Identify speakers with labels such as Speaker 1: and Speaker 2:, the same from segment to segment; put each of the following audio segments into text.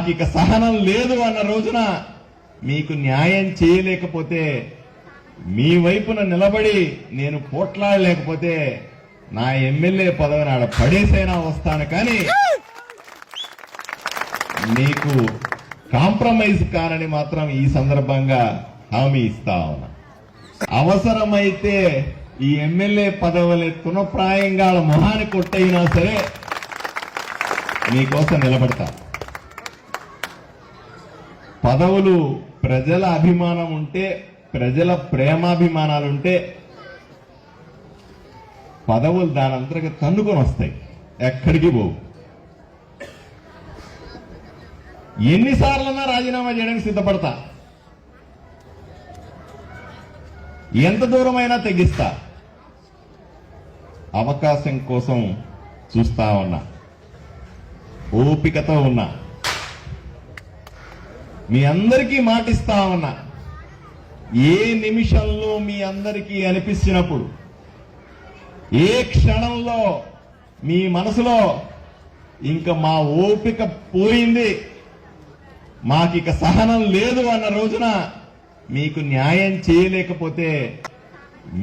Speaker 1: మాకిక సహనం లేదు అన్న రోజున మీకు న్యాయం చేయలేకపోతే మీ వైపున నిలబడి నేను పోట్లాడలేకపోతే నా ఎమ్మెల్యే పదవిని ఆడ పడేసైనా వస్తాను, కానీ నీకు కాంప్రమైజ్ కానని మాత్రం ఈ సందర్భంగా హామీ ఇస్తా ఉన్నా. అవసరమైతే ఈ ఎమ్మెల్యే పదవులు తునప్రాయంగా మొహాన్ని కొట్టయినా సరే మీకోసం నిలబడతా. పదవులు ప్రజల అభిమానం ఉంటే, ప్రజల ప్రేమాభిమానాలుంటే పదవులు దానంతగా తన్నుకొని వస్తాయి, ఎక్కడికి పోవు. ఎన్నిసార్లన్నా రాజీనామా చేయడానికి సిద్ధపడతా, ఎంత దూరమైనా తెగిస్తా. అవకాశం కోసం చూస్తా ఉన్నా, ఓపికతో ఉన్నా, మీ అందరికీ మాటిస్తా ఉన్నా. ఏ నిమిషంలో మీ అందరికీ అనిపించినప్పుడు, ఏ క్షణంలో మీ మనసులో ఇంకా మా ఓపిక పోయింది, మాకిక సహనం లేదు అన్న రోజున మీకు న్యాయం చేయలేకపోతే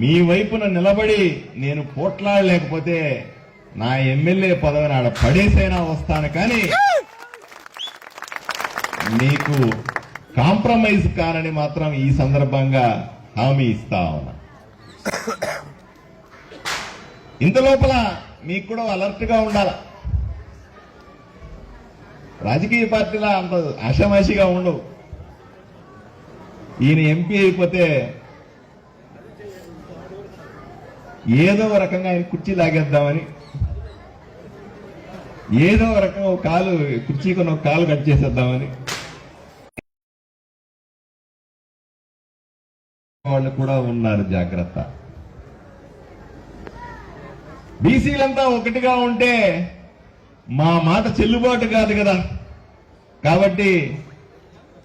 Speaker 1: మీ వైపున నిలబడి నేను పోట్లాడలేకపోతే నా ఎమ్మెల్యే పదవిని ఆడ పడేసైనా వస్తాను, కానీ నీకు కాంప్రమైజ్ కానని మాత్రం ఈ సందర్భంగా హామీ ఇస్తా ఉన్నా. ఇంత లోపల మీకు కూడా అలర్ట్ గా ఉండాల. రాజకీయ పార్టీలా అంత ఆషామాషిగా ఉండవు. ఈయన ఎంపీ అయిపోతే ఏదో రకంగా ఆయన కుర్చీ లాగేద్దామని, ఏదో రకంగా ఒక కాలు కుర్చీకి ఒక కాలు కట్ చేసేద్దామని వాళ్ళు కూడా ఉన్నారు. జాగ్రత్త. బీసీలంతా ఒకటిగా ఉంటే మా మాట చెల్లుబాటు కాదు కదా. కాబట్టి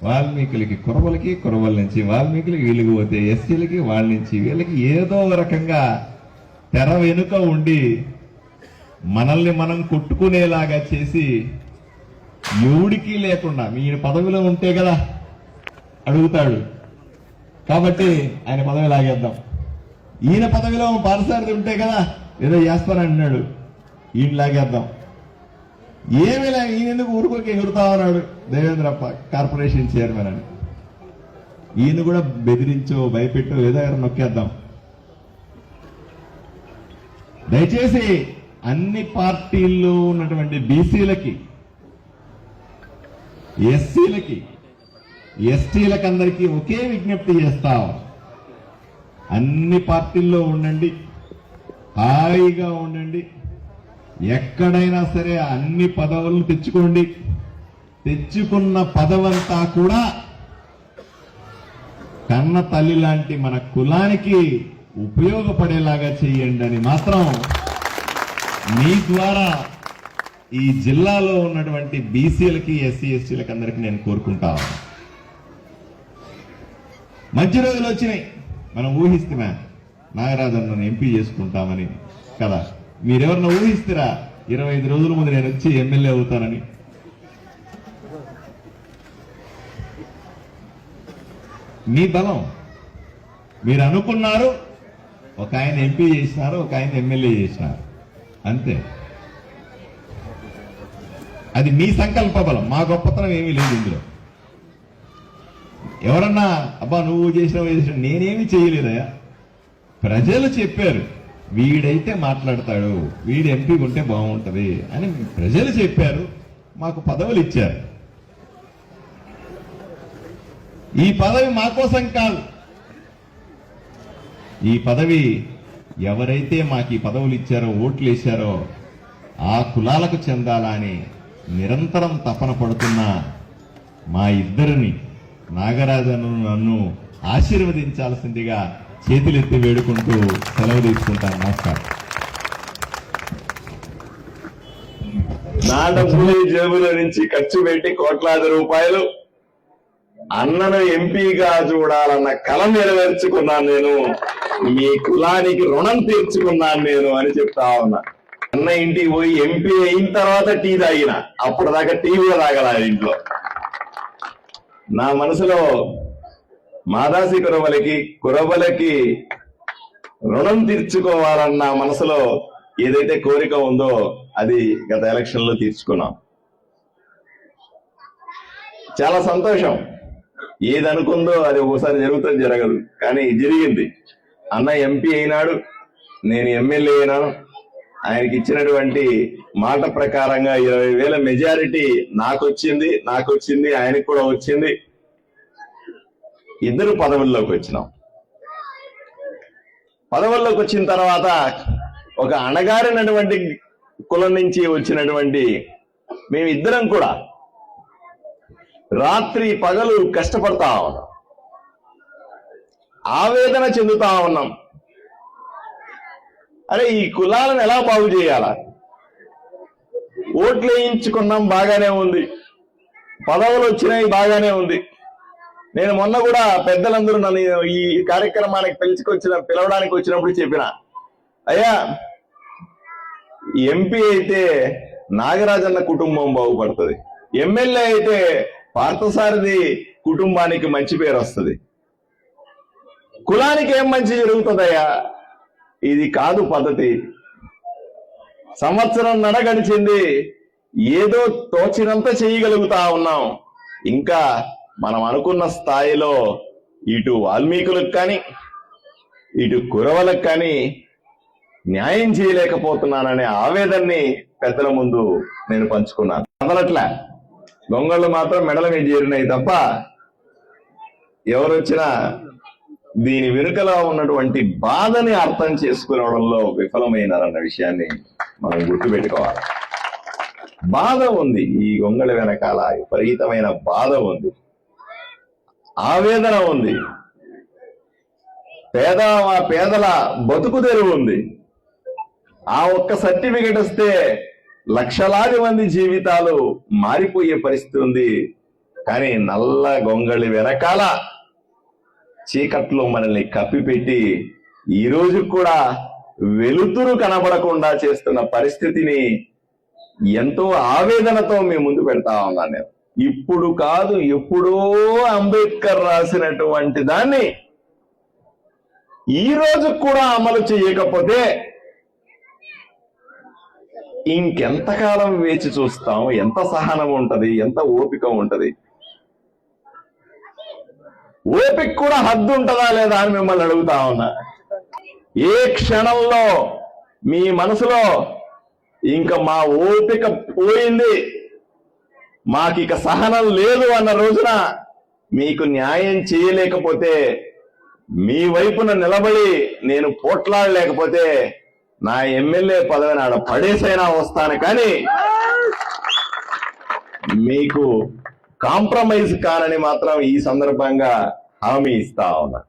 Speaker 1: వాల్మీకులకి కురవలకి, కురవల నుంచి వాల్మీకులకి, వీళ్ళకి పోతే ఎస్సీలకి, వాళ్ళ నుంచి వీళ్ళకి ఏదో రకంగా తెర వెనుక ఉండి మనల్ని మనం కొట్టుకునేలాగా చేసి ఎవడికి లేకుండా మీ పదవిలో ఉంటే కదా అడుగుతాడు. కాబట్టి ఆయన పదవి లాగేద్దాం. ఈయన పదవిలో పారసారథి ఉంటే కదా ఏదో చేస్తానంటున్నాడు, ఈయన లాగేద్దాం. ఏమీ ఈయన ఎందుకు ఊరుకోకి ఎగురుతా ఉన్నాడు దేవేంద్రప్ప కార్పొరేషన్ చైర్మన్ అని. ఈయన కూడా బెదిరించో భయపెట్టో ఏదో నొక్కేద్దాం. దయచేసి అన్ని పార్టీల్లో ఉన్నటువంటి బీసీలకి, ఎస్సీలకి, ఎస్టీలకు అందరికీ ఒకే విజ్ఞప్తి చేస్తాం. అన్ని పార్టీల్లో ఉండండి, హాయిగా ఉండండి. ఎక్కడైనా సరే అన్ని పదవులను తెచ్చుకోండి. తెచ్చుకున్న పదవంతా కూడా కన్న తల్లి లాంటి మన కులానికి ఉపయోగపడేలాగా చేయండి అని మాత్రం మీ ద్వారా ఈ జిల్లాలో ఉన్నటువంటి బీసీలకి, ఎస్సీ ఎస్టీలకు అందరికీ నేను కోరుకుంటా. మంచి రోజులు వచ్చినాయి. మనం ఊహిస్తున్నా నాగరాజన్నను ఎంపీ చేసుకుంటామని కదా. మీరెవరన్నా ఊహిస్తారా 25 రోజుల ముందు నేను వచ్చి ఎమ్మెల్యే అవుతానని? మీ బలం. మీరు అనుకున్నారు, ఒక ఆయన ఎంపీ చేసినారు, ఒక ఆయన ఎమ్మెల్యే చేసినారు, అంతే. అది మీ సంకల్ప బలం. మా గొప్పతనం ఏమీ లేదు ఇందులో. ఎవరన్నా అబ్బా నువ్వు చేసినావు నేనేమి చేయలేదయా. ప్రజలు చెప్పారు వీడైతే మాట్లాడతాడు, వీడు ఎంపీ ఉంటే బాగుంటది అని ప్రజలు చెప్పారు. మాకు పదవులు ఇచ్చారు. ఈ పదవి మా కోసం కాదు. ఈ పదవి ఎవరైతే మాకు ఈ పదవులు ఇచ్చారో, ఓట్లు వేశారో ఆ కులాలకు చెందాలా అని నిరంతరం తపన పడుతున్న మా ఇద్దరిని, నాగరాజను నన్ను ఆశీర్వదించాల్సిందిగా చేతులెత్తి వేడుకుంటూ సెలవు తీసుకుంటాను. నమస్కారం.
Speaker 2: నా డబ్బులు జేబులో నుంచి ఖర్చు పెట్టి కోట్లాది రూపాయలు అన్నను ఎంపీగా చూడాలన్న కళ నెరవేర్చుకున్నాను నేను. మీ కులానికి రుణం తీర్చుకున్నాను నేను అని చెప్తా ఉన్నా. అన్న ఇంటికి పోయి ఎంపీ అయిన తర్వాత టీ తాగిన, అప్పటిదాకా టీ కూడా తాగల ఇంట్లో. నా మనసులో మాదాసి కురవలకి రుణం తీర్చుకోవాలన్న మనసులో ఏదైతే కోరిక ఉందో అది గత ఎలక్షన్ లో తీర్చుకున్నాం. చాలా సంతోషం. ఏదనుకుందో అది ఒకసారి జరుగుతుంది, జరగదు, కానీ జరిగింది. అన్న ఎంపీ అయినాడు, నేను ఎమ్మెల్యే అయినాను. ఆయనకి ఇచ్చినటువంటి మాట ప్రకారంగా 20,000 మెజారిటీ నాకు వచ్చింది, ఆయనకు కూడా వచ్చింది. ఇద్దరు పదవుల్లోకి వచ్చినాం. పదవుల్లోకి వచ్చిన తర్వాత ఒక అణగారినటువంటి కులం నుంచి వచ్చినటువంటి మేమిద్దరం కూడా రాత్రి పగలు కష్టపడతా ఉన్నాం, ఆవేదన చెందుతా ఉన్నాం. అరే ఈ కులాలను ఎలా బాగు చేయాలా? ఓట్లు వేయించుకున్నాం, బాగానే ఉంది, పదవులు వచ్చినాయి, బాగానే ఉంది. నేను మొన్న కూడా పెద్దలందరూ నన్ను ఈ కార్యక్రమానికి పిలవడానికి వచ్చినప్పుడు చెప్పిన, అయ్యా ఎంపీ అయితే నాగరాజన్న కుటుంబం బాగుపడుతుంది, ఎమ్మెల్యే అయితే పార్థసారథి కుటుంబానికి మంచి పేరు వస్తుంది, కులానికి ఏం మంచి జరుగుతుందయ్యా? ఇది కాదు పద్ధతి. సంవత్సరం గడిచింది, ఏదో తోచినంత చేయగలుగుతా ఉన్నాం. ఇంకా మనం అనుకున్న స్థాయిలో ఇటు వాల్మీకులకు కానీ ఇటు కురవలకు కానీ న్యాయం చేయలేకపోతున్నాననే ఆవేదనని పెద్దల ముందు నేను పంచుకున్నాను. మొదలట్లా దొంగళ్ళు మాత్రం మెడల మీద చేరినాయి తప్ప ఎవరొచ్చినా దీని వెనుకలో ఉన్నటువంటి బాధని అర్థం చేసుకోవడంలో విఫలమైనారన్న విషయాన్ని మనం గుర్తుపెట్టుకోవాలి. బాధ ఉంది, ఈ గొంగళి వెనకాల విపరీతమైన బాధ ఉంది, ఆవేదన ఉంది, పేదల బతుకు తెరువు ఉంది. ఆ ఒక్క సర్టిఫికెట్ వస్తే లక్షలాది మంది జీవితాలు మారిపోయే పరిస్థితి ఉంది. కానీ నల్ల గొంగళి వెనకాల చీకట్లో మనల్ని కప్పిపెట్టి ఈ రోజు కూడా వెలుతురు కనబడకుండా చేస్తున్న పరిస్థితిని ఎంతో ఆవేదనతో మేము ముందు పెడతా ఉన్నాను. నేను ఇప్పుడు కాదు, ఎప్పుడో అంబేద్కర్ రాసినటువంటి దాన్ని ఈ రోజు కూడా అమలు చేయకపోతే ఇంకెంతకాలం వేచి చూస్తాం? ఎంత సహనం ఉంటది, ఎంత ఓపిక ఉంటది? ఓపిక కూడా హద్దు ఉంటుందా లేదా అని మిమ్మల్ని అడుగుతా ఉన్నా. ఏ క్షణంలో మీ మనసులో ఇంకా మా ఓపిక పోయింది, మాకిక సహనం లేదు అన్న రోజున మీకు న్యాయం చేయలేకపోతే, మీ వైపున నిలబడి నేను పోట్లాడలేకపోతే నా ఎమ్మెల్యే పదవిని ఆడ పడేసైనా వస్తాను, కానీ మీకు కాంప్రమైజ్ కానని మాత్రం ఈ సందర్భంగా హామీ ఇస్తా ఉన్నా.